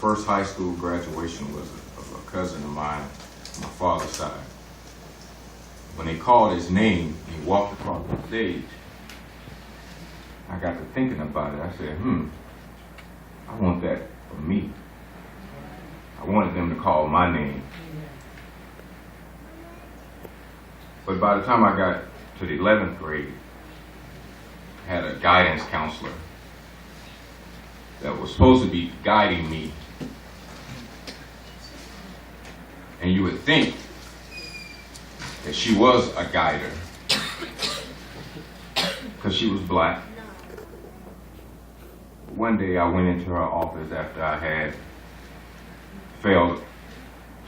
first high school graduation was of a cousin of mine on my father's side. When they called his name, he walked across the stage. I got to thinking about it. I said, I want that for me. I wanted them to call my name. But by the time I got to the 11th grade, I had a guidance counselor that was supposed to be guiding me. And you would think that she was a guider because she was black. One day I went into her office after I had failed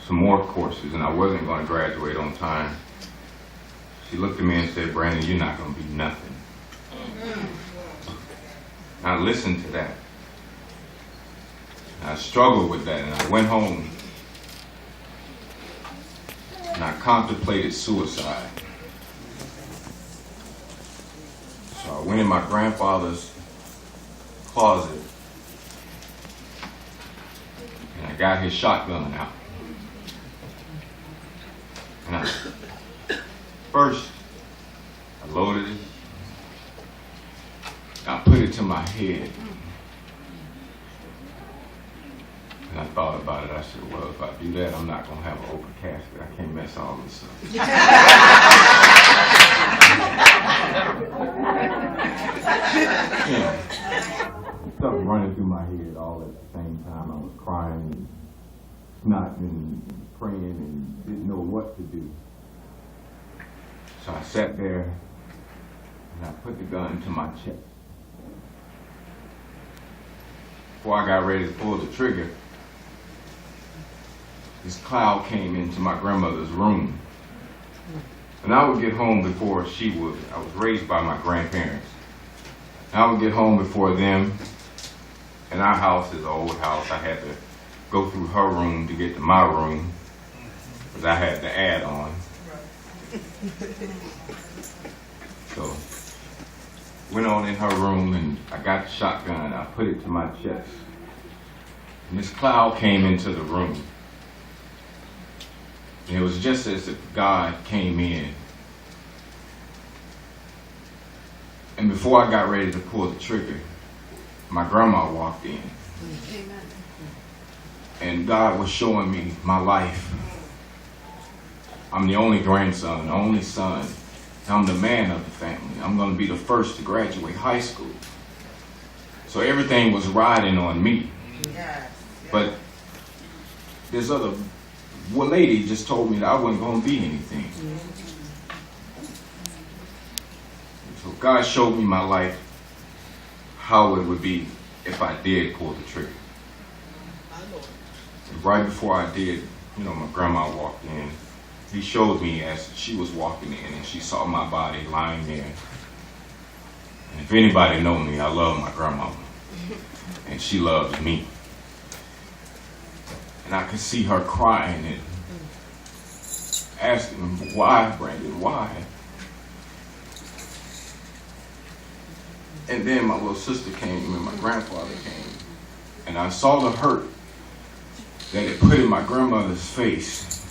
some more courses and I wasn't going to graduate on time. She looked at me and said, "Brandon, you're not going to be nothing." I listened to that. I struggled with that, and I went home and I contemplated suicide. So I went in my grandfather's closet and I got his shotgun out. And first, I loaded it. I put it to my head. And I thought about it. I said, well, if I do that, I'm not going to have an open casket. I can't mess all this up. Stuff running through my head all at the same time. I was crying and snotting and praying and didn't know what to do. So I sat there and I put the gun to my chest. Before I got ready to pull the trigger, this cloud came into my grandmother's room. And I would get home before she would. I was raised by my grandparents. And I would get home before them. And our house is an old house. I had to go through her room to get to my room because I had the add on. So went on in her room and I got the shotgun. I put it to my chest. And this cloud came into the room. And it was just as if God came in. And before I got ready to pull the trigger, my grandma walked in. Amen. And God was showing me my life. I'm the only grandson, the only son. I'm the man of the family. I'm going to be the first to graduate high school. So everything was riding on me. Yes. But this other lady just told me that I wasn't going to be anything. So God showed me my life, how it would be if I did pull the trigger. And right before I did, my grandma walked in. He showed me as she was walking in and she saw my body lying there. And if anybody know me, I love my grandmama. And she loves me. And I could see her crying and asking him, "Why, Brandon, why?" And then my little sister came and my grandfather came. And I saw the hurt that it put in my grandmother's face,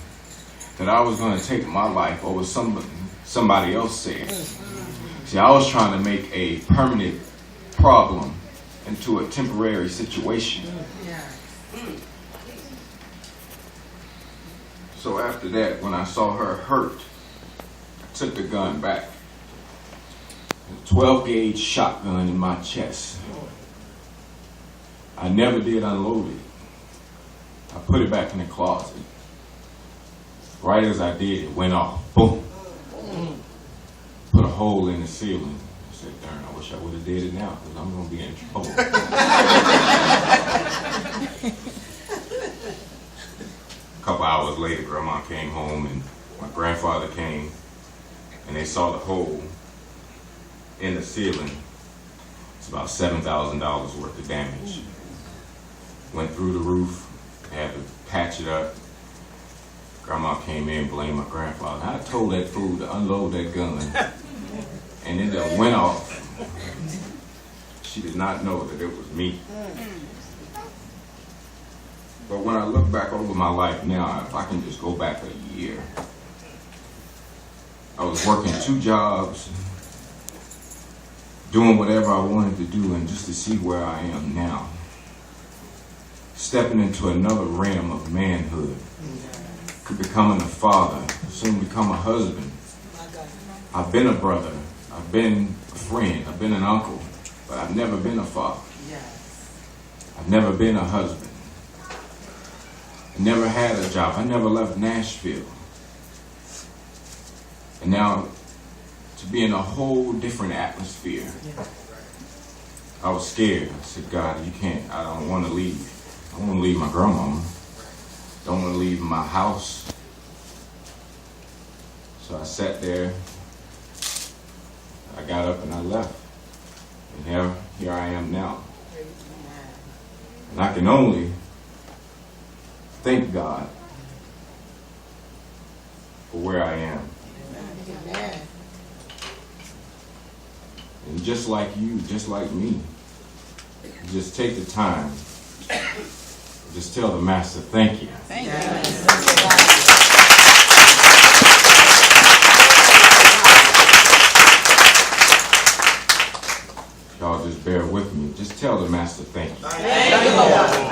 that I was going to take my life over somebody else said. See, I was trying to make a permanent problem into a temporary situation. So after that, when I saw her hurt, I took the gun back. A 12-gauge shotgun in my chest. I never did unload it. I put it back in the closet. Right as I did, it went off. Boom. Put a hole in the ceiling. I said, darn, I wish I would have did it now because I'm going to be in trouble. A couple hours later, Grandma came home and my grandfather came and they saw the hole in the ceiling. It's about $7,000 worth of damage. Went through the roof, had to patch it up. Grandma came in, blamed my grandfather. I told that fool to unload that gun, and it just went off. She did not know that it was me. But when I look back over my life now, if I can just go back a year, I was working 2 jobs, doing whatever I wanted to do, and just to see where I am now. Stepping into another realm of manhood, becoming a father, soon become a husband. I've been a brother, I've been a friend, I've been an uncle, but I've never been a father. I've never been a husband. I never had a job. I never left Nashville. And now to be in a whole different atmosphere. I was scared. I said, God, you can't, I don't want to leave. I don't want to leave my grandmama. Don't want to leave my house. So I sat there. I got up and I left. And here I am now. And I can only thank God for where I am. Amen. And just like you, just like me, just take the time, just tell the Master, thank you. Thank you. Y'all just bear with me. Just tell the Master, thank you. Thank you, Lord.